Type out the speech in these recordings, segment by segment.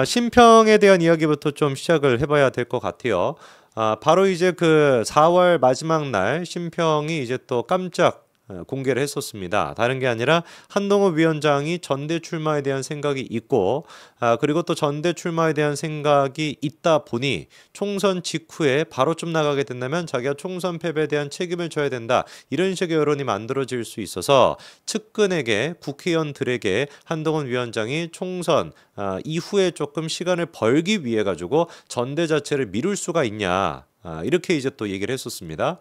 심평에 대한 이야기부터 좀 시작을 해봐야 될 것 같아요. 바로 이제 그 4월 마지막 날 심평이 이제 또 깜짝 공개를 했었습니다. 다른 게 아니라 한동훈 위원장이 전대 출마에 대한 생각이 있고, 그리고 또 전대 출마에 대한 생각이 있다 보니 총선 직후에 바로 좀 나가게 된다면 자기가 총선 패배에 대한 책임을 져야 된다. 이런 식의 여론이 만들어질 수 있어서 측근에게, 국회의원들에게 한동훈 위원장이 총선 이후에 조금 시간을 벌기 위해 가지고 전대 자체를 미룰 수가 있냐. 이렇게 이제 또 얘기를 했었습니다.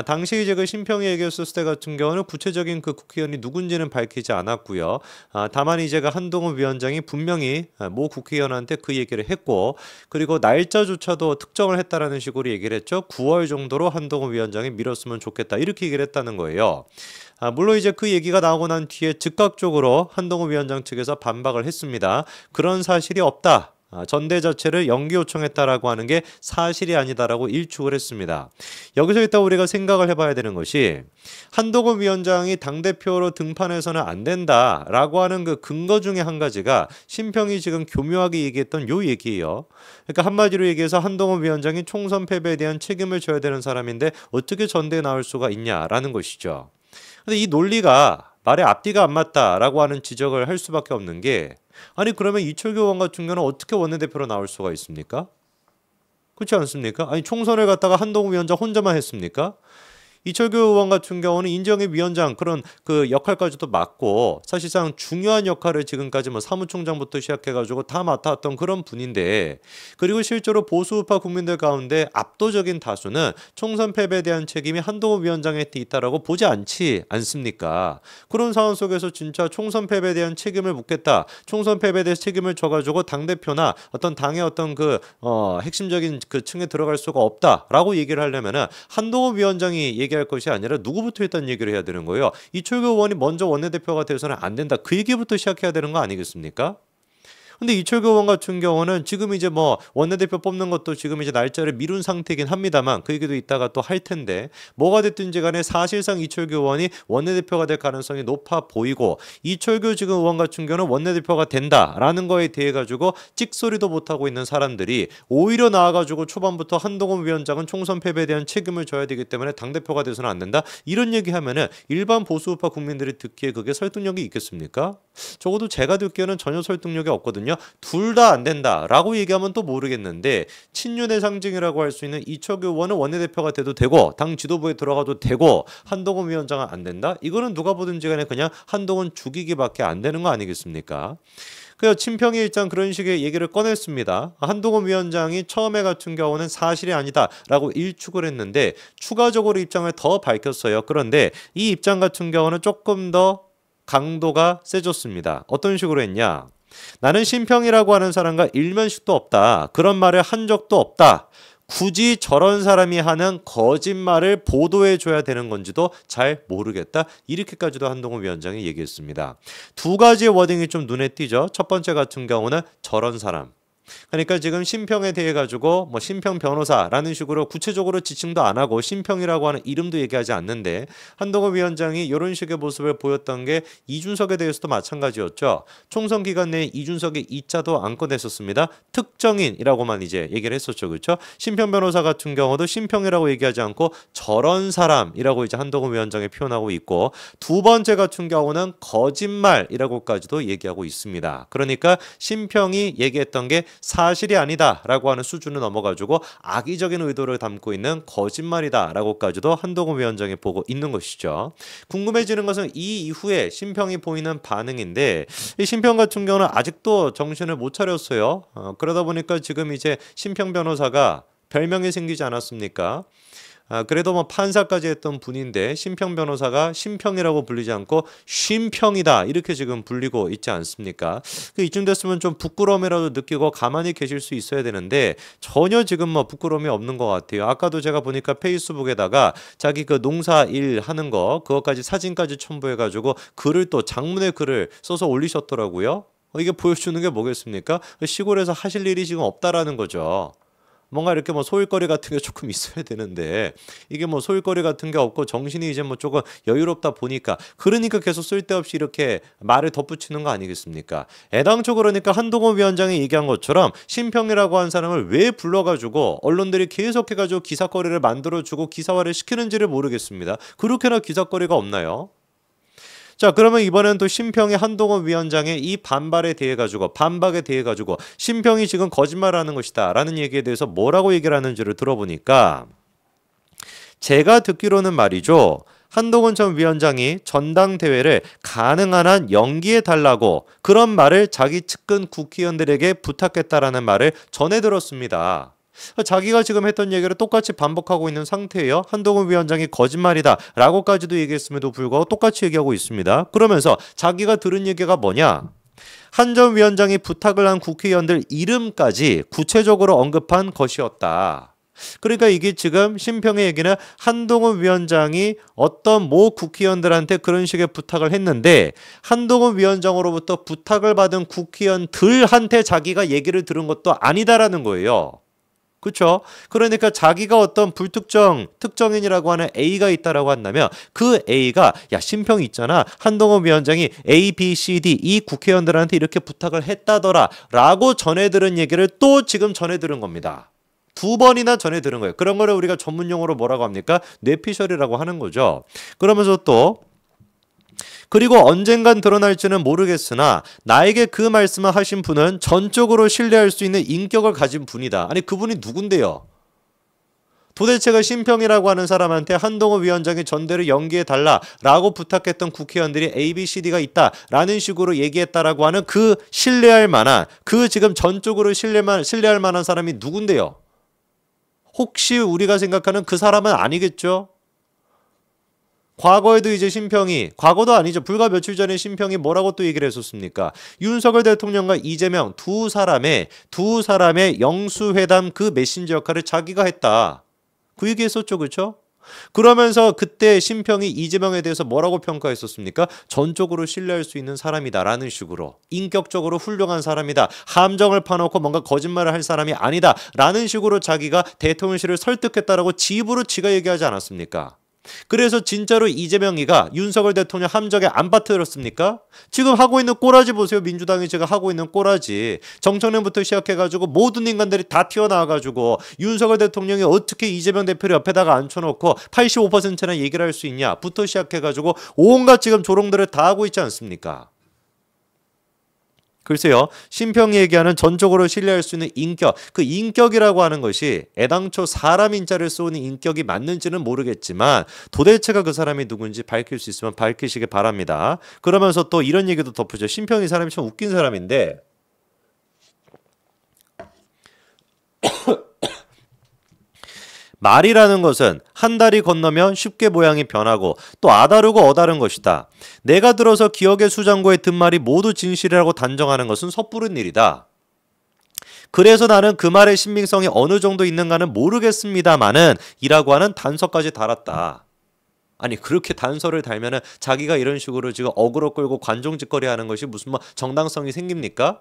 당시 이제 그 심평이 얘기했을 때 같은 경우는 구체적인 그 국회의원이 누군지는 밝히지 않았고요. 다만 이제 그 한동훈 위원장이 분명히 모 국회의원한테 그 얘기를 했고, 그리고 날짜조차도 특정을 했다라는 식으로 얘기를 했죠. 9월 정도로 한동훈 위원장이 밀었으면 좋겠다. 이렇게 얘기를 했다는 거예요. 물론 이제 그 얘기가 나오고 난 뒤에 즉각적으로 한동훈 위원장 측에서 반박을 했습니다. 그런 사실이 없다. 전대 자체를 연기 요청했다라고 하는 게 사실이 아니다라고 일축을 했습니다. 여기서 일단 우리가 생각을 해봐야 되는 것이 한동훈 위원장이 당대표로 등판해서는 안 된다라고 하는 그 근거 중에 한 가지가 심평이 지금 교묘하게 얘기했던 요 얘기예요. 그러니까 한마디로 얘기해서 한동훈 위원장이 총선 패배에 대한 책임을 져야 되는 사람인데 어떻게 전대에 나올 수가 있냐라는 것이죠. 근데 이 논리가 말의 앞뒤가 안 맞다라고 하는 지적을 할 수밖에 없는 게, 아니 그러면 이철규 의원 같은 경우는 어떻게 원내대표로 나올 수가 있습니까? 그렇지 않습니까? 아니 총선을 갖다가 한동훈 위원장 혼자만 했습니까? 이철규 의원 같은 경우는 인정의 위원장 그런 그 역할까지도 맡고 사실상 중요한 역할을 지금까지 뭐 사무총장부터 시작해가지고 다 맡아왔던 그런 분인데, 그리고 실제로 보수우파 국민들 가운데 압도적인 다수는 총선 패배에 대한 책임이 한동훈 위원장한테 있다라고 보지 않지 않습니까? 그런 상황 속에서 진짜 총선 패배에 대한 책임을 묻겠다, 총선 패배에 대해서 책임을 져가지고 당대표나 어떤 당의 어떤 그 핵심적인 그 층에 들어갈 수가 없다라고 얘기를 하려면은 한동훈 위원장이 얘기할 것이 아니라 누구부터 일단 얘기를 해야 되는 거예요. 이철규 의원이 먼저 원내대표가 돼서는 안 된다. 그 얘기부터 시작해야 되는 거 아니겠습니까? 근데 이철규 의원 같은 경우는 지금 이제 뭐 원내대표 뽑는 것도 지금 이제 날짜를 미룬 상태이긴 합니다만 그 얘기도 이따가 또 할 텐데, 뭐가 됐든지 간에 사실상 이철규 의원이 원내대표가 될 가능성이 높아 보이고, 이철규 지금 의원 같은 경우는 원내대표가 된다라는 거에 대해 가지고 찍소리도 못하고 있는 사람들이 오히려 나와가지고 초반부터 한동훈 위원장은 총선 패배에 대한 책임을 져야 되기 때문에 당대표가 돼서는 안 된다, 이런 얘기하면은 일반 보수우파 국민들이 듣기에 그게 설득력이 있겠습니까? 적어도 제가 듣기에는 전혀 설득력이 없거든요. 둘 다 안 된다라고 얘기하면 또 모르겠는데, 친윤의 상징이라고 할 수 있는 이철규 의원은 원내대표가 돼도 되고 당 지도부에 들어가도 되고 한동훈 위원장은 안 된다? 이거는 누가 보든지 간에 그냥 한동훈 죽이기밖에 안 되는 거 아니겠습니까? 그래서 친평이 일단 그런 식의 얘기를 꺼냈습니다. 한동훈 위원장이 처음에 같은 경우는 사실이 아니다라고 일축을 했는데 추가적으로 입장을 더 밝혔어요. 그런데 이 입장 같은 경우는 조금 더 강도가 세졌습니다. 어떤 식으로 했냐? 나는 심평이라고 하는 사람과 일면식도 없다. 그런 말을 한 적도 없다. 굳이 저런 사람이 하는 거짓말을 보도해줘야 되는 건지도 잘 모르겠다. 이렇게까지도 한동훈 위원장이 얘기했습니다. 두 가지의 워딩이 좀 눈에 띄죠. 첫 번째 같은 경우는 저런 사람. 그러니까 지금 심평에 대해 가지고 뭐 심평 변호사라는 식으로 구체적으로 지칭도 안 하고 심평이라고 하는 이름도 얘기하지 않는데, 한동훈 위원장이 이런 식의 모습을 보였던 게 이준석에 대해서도 마찬가지였죠. 총선 기간 내에 이준석의 이자도 안 꺼냈었습니다. 특정인이라고만 이제 얘기를 했었죠. 그렇죠? 심평 변호사 같은 경우도 심평이라고 얘기하지 않고 저런 사람이라고 이제 한동훈 위원장이 표현하고 있고, 두 번째 같은 경우는 거짓말이라고까지도 얘기하고 있습니다. 그러니까 심평이 얘기했던 게 사실이 아니다라고 하는 수준을 넘어가지고 악의적인 의도를 담고 있는 거짓말이다라고까지도 한동훈 위원장이 보고 있는 것이죠. 궁금해지는 것은 이 이후에 심평이 보이는 반응인데, 이 심평 같은 경우는 아직도 정신을 못 차렸어요. 그러다 보니까 지금 이제 심평 변호사가 별명이 생기지 않았습니까? 그래도 뭐 판사까지 했던 분인데 심평 변호사가 심평이라고 불리지 않고 쉼평이다 이렇게 지금 불리고 있지 않습니까? 이쯤 됐으면 좀 부끄러움이라도 느끼고 가만히 계실 수 있어야 되는데 전혀 지금 뭐 부끄러움이 없는 것 같아요. 아까도 제가 보니까 페이스북에다가 자기 그 농사 일 하는 거 그것까지 사진까지 첨부해가지고 글을 또 장문의 글을 써서 올리셨더라고요. 이게 보여주는 게 뭐겠습니까? 시골에서 하실 일이 지금 없다라는 거죠. 뭔가 이렇게 뭐 소일거리 같은 게 조금 있어야 되는데 이게 뭐 소일거리 같은 게 없고 정신이 이제 뭐 조금 여유롭다 보니까 그러니까 계속 쓸데없이 이렇게 말을 덧붙이는 거 아니겠습니까? 애당초 그러니까 한동훈 위원장이 얘기한 것처럼 심평이라고 한 사람을 왜 불러가지고 언론들이 계속해가지고 기사거리를 만들어주고 기사화를 시키는지를 모르겠습니다. 그렇게나 기사거리가 없나요? 자, 그러면 이번엔 또 심평이 한동훈 위원장의 이 반발에 대해 가지고 반박에 대해 가지고 심평이 지금 거짓말하는 것이다 라는 얘기에 대해서 뭐라고 얘기를 하는지를 들어보니까 제가 듣기로는 말이죠. 한동훈 전 위원장이 전당대회를 가능한 한 연기해 달라고 그런 말을 자기 측근 국회의원들에게 부탁했다라는 말을 전해 들었습니다. 자기가 지금 했던 얘기를 똑같이 반복하고 있는 상태예요. 한동훈 위원장이 거짓말이다 라고까지도 얘기했음에도 불구하고 똑같이 얘기하고 있습니다. 그러면서 자기가 들은 얘기가 뭐냐? 한 전 위원장이 부탁을 한 국회의원들 이름까지 구체적으로 언급한 것이었다. 그러니까 이게 지금 심평의 얘기는 한동훈 위원장이 어떤 모 국회의원들한테 그런 식의 부탁을 했는데 한동훈 위원장으로부터 부탁을 받은 국회의원들한테 자기가 얘기를 들은 것도 아니다라는 거예요. 그렇죠? 그러니까 자기가 어떤 불특정 특정인이라고 하는 A가 있다라고 한다면 그 A가 야 심평이 있잖아. 한동훈 위원장이 A, B, C, D 이 국회의원들한테 이렇게 부탁을 했다더라 라고 전해 들은 얘기를 또 지금 전해 들은 겁니다. 두 번이나 전해 들은 거예요. 그런 거를 우리가 전문용어로 뭐라고 합니까? 뇌피셜이라고 하는 거죠. 그러면서 또 그리고 언젠간 드러날지는 모르겠으나 나에게 그 말씀을 하신 분은 전적으로 신뢰할 수 있는 인격을 가진 분이다. 아니 그분이 누군데요? 도대체가 심평이라고 하는 사람한테 한동훈 위원장이 전대를 연기해달라라고 부탁했던 국회의원들이 A, B, C, D가 있다라는 식으로 얘기했다라고 하는 그 신뢰할 만한 그 지금 전적으로 신뢰할 만한 사람이 누군데요? 혹시 우리가 생각하는 그 사람은 아니겠죠? 과거에도 이제 심평이 과거도 아니죠. 불과 며칠 전에 심평이 뭐라고 또 얘기를 했었습니까? 윤석열 대통령과 이재명 두 사람의 영수회담 그 메신저 역할을 자기가 했다. 그 얘기했었죠. 그렇죠? 그러면서 그때 심평이 이재명에 대해서 뭐라고 평가했었습니까? 전적으로 신뢰할 수 있는 사람이다라는 식으로 인격적으로 훌륭한 사람이다. 함정을 파놓고 뭔가 거짓말을 할 사람이 아니다. 라는 식으로 자기가 대통령실을 설득했다라고 지 입으로 지가 얘기하지 않았습니까? 그래서 진짜로 이재명이가 윤석열 대통령 함정에 안 빠뜨렸습니까? 지금 하고 있는 꼬라지 보세요. 민주당이 지금 하고 있는 꼬라지. 정청래부터 시작해가지고 모든 인간들이 다 튀어나와가지고 윤석열 대통령이 어떻게 이재명 대표를 옆에다가 앉혀놓고 85%나 얘기를 할 수 있냐 부터 시작해가지고 온갖 지금 조롱들을 다 하고 있지 않습니까? 글쎄요. 심평이 얘기하는 전적으로 신뢰할 수 있는 인격, 그 인격이라고 하는 것이 애당초 사람 인자를 쏘는 인격이 맞는지는 모르겠지만 도대체가 그 사람이 누군지 밝힐 수 있으면 밝히시기 바랍니다. 그러면서 또 이런 얘기도 덧붙여. 심평이 사람이 참 웃긴 사람인데 말이라는 것은 한 달이 건너면 쉽게 모양이 변하고 또 아다르고 어다른 것이다. 내가 들어서 기억의 수장고에 든 말이 모두 진실이라고 단정하는 것은 섣부른 일이다. 그래서 나는 그 말의 신빙성이 어느 정도 있는가는 모르겠습니다마는 이라고 하는 단서까지 달았다. 아니 그렇게 단서를 달면은 자기가 이런 식으로 지금 어그로 끌고 관종짓거리 하는 것이 무슨 뭐 정당성이 생깁니까?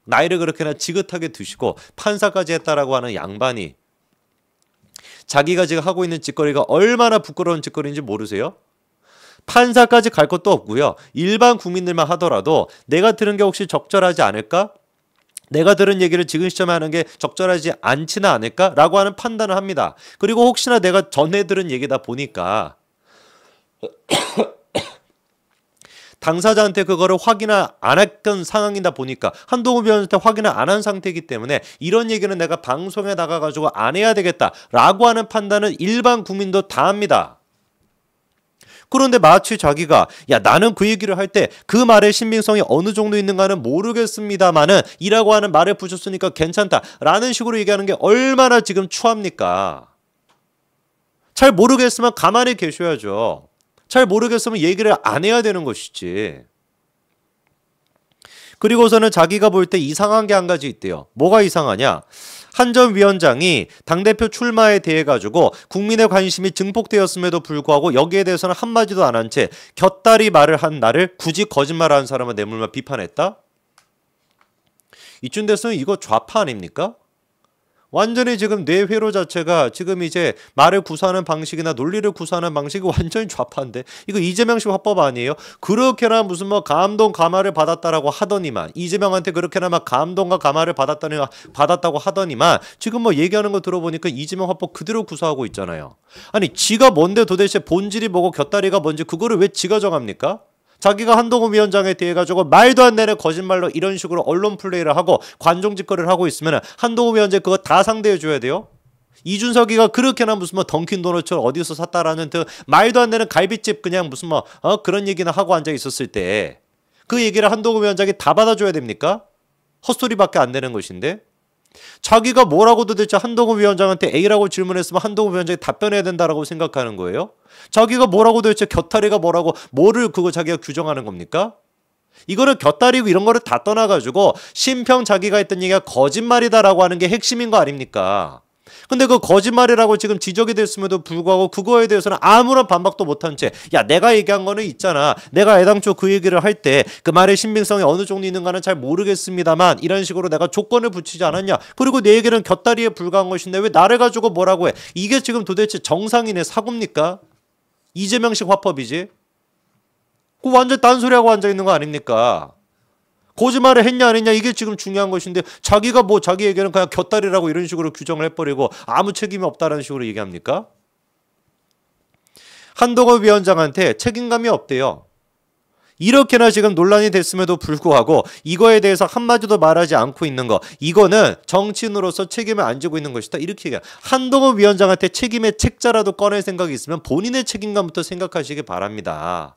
나이를 그렇게나 지긋하게 두시고 판사까지 했다라고 하는 양반이 자기가 지금 하고 있는 짓거리가 얼마나 부끄러운 짓거리인지 모르세요? 판사까지 갈 것도 없고요. 일반 국민들만 하더라도 내가 들은 게 혹시 적절하지 않을까? 내가 들은 얘기를 지금 시점에 하는 게 적절하지 않지는 않을까? 라고 하는 판단을 합니다. 그리고 혹시나 내가 전에 들은 얘기다 보니까 당사자한테 그거를 확인을 안 했던 상황이다 보니까 한동훈 위원한테 확인을 안 한 상태이기 때문에 이런 얘기는 내가 방송에 나가가지고 안 해야 되겠다라고 하는 판단은 일반 국민도 다 합니다. 그런데 마치 자기가 야 나는 그 얘기를 할 때 그 말의 신빙성이 어느 정도 있는가는 모르겠습니다마는 이라고 하는 말을 붙였으니까 괜찮다라는 식으로 얘기하는 게 얼마나 지금 추합니까? 잘 모르겠으면 가만히 계셔야죠. 잘 모르겠으면 얘기를 안 해야 되는 것이지. 그리고서는 자기가 볼 때 이상한 게 한 가지 있대요. 뭐가 이상하냐? 한 전 위원장이 당대표 출마에 대해 가지고 국민의 관심이 증폭되었음에도 불구하고 여기에 대해서는 한마디도 안 한 채 곁다리 말을 한 나를 굳이 거짓말하는 사람을 내물며 비판했다? 이쯤 됐으면 이거 좌파 아닙니까? 완전히 지금 뇌회로 자체가 지금 이제 말을 구사하는 방식이나 논리를 구사하는 방식이 완전히 좌파인데 이거 이재명식 화법 아니에요? 그렇게나 무슨 뭐 감동 감화를 받았다라고 하더니만 이재명한테 그렇게나 막 감동과 감화를 받았다고 하더니만 지금 뭐 얘기하는 거 들어보니까 이재명 화법 그대로 구사하고 있잖아요. 아니 지가 뭔데 도대체 본질이 뭐고 곁다리가 뭔지 그거를 왜 지가 정합니까? 자기가 한동훈 위원장에 대해 가지고 말도 안 되는 거짓말로 이런 식으로 언론 플레이를 하고 관종 짓거리를 하고 있으면 한동훈 위원장 그거 다 상대해 줘야 돼요. 이준석이가 그렇게나 무슨 뭐 던킨 도너츠를 어디서 샀다라는 그 말도 안 되는 갈비집 그냥 무슨 뭐 그런 얘기나 하고 앉아 있었을 때 그 얘기를 한동훈 위원장이 다 받아줘야 됩니까? 헛소리밖에 안 되는 것인데 자기가 뭐라고 도대체 한동훈 위원장한테 A라고 질문했으면 한동훈 위원장이 답변해야 된다라고 생각하는 거예요? 자기가 뭐라고 도대체 곁다리가 뭐라고 뭐를 그거 자기가 규정하는 겁니까? 이거는 곁다리고 이런 거를 다 떠나가지고 심평 자기가 했던 얘기가 거짓말이다라고 하는 게 핵심인 거 아닙니까? 근데 그 거짓말이라고 지금 지적이 됐음에도 불구하고 그거에 대해서는 아무런 반박도 못한 채 야 내가 얘기한 거는 있잖아. 내가 애당초 그 얘기를 할 때 그 말의 신빙성이 어느 정도 있는가는 잘 모르겠습니다만 이런 식으로 내가 조건을 붙이지 않았냐. 그리고 내 얘기는 곁다리에 불과한 것인데 왜 나를 가지고 뭐라고 해. 이게 지금 도대체 정상인의 사고입니까? 이재명식 화법이지. 그 완전 딴소리하고 앉아있는 거 아닙니까? 거짓말을 했냐 안 했냐 이게 지금 중요한 것인데 자기가 뭐 자기 얘기는 그냥 곁다리라고 이런 식으로 규정을 해버리고 아무 책임이 없다라는 식으로 얘기합니까? 한동훈 위원장한테 책임감이 없대요. 이렇게나 지금 논란이 됐음에도 불구하고 이거에 대해서 한마디도 말하지 않고 있는 거 이거는 정치인으로서 책임을 안 지고 있는 것이다. 이렇게 얘기해요. 한동훈 위원장한테 책임의 책자라도 꺼낼 생각이 있으면 본인의 책임감부터 생각하시기 바랍니다.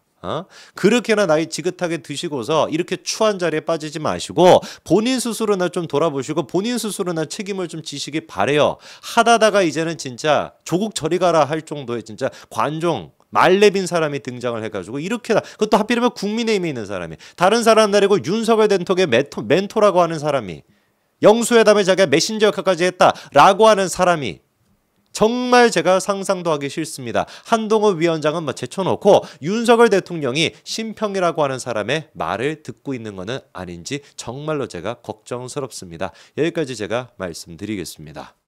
그렇게나 나이 지긋하게 드시고서 이렇게 추한 자리에 빠지지 마시고 본인 스스로나 좀 돌아보시고 본인 스스로나 책임을 좀 지시기 바래요. 하다다가 이제는 진짜 조국 저리 가라 할 정도의 진짜 관종 말레빈 사람이 등장을 해가지고 이렇게나 그것도 하필이면 국민의힘에 있는 사람이 다른 사람 나리고 윤석열 대통령의 멘토라고 하는 사람이 영수회담에 자기가 메신저 역할까지 했다라고 하는 사람이 정말 제가 상상도 하기 싫습니다. 한동훈 위원장은 뭐 제쳐놓고 윤석열 대통령이 심평이라고 하는 사람의 말을 듣고 있는 것은 아닌지 정말로 제가 걱정스럽습니다. 여기까지 제가 말씀드리겠습니다.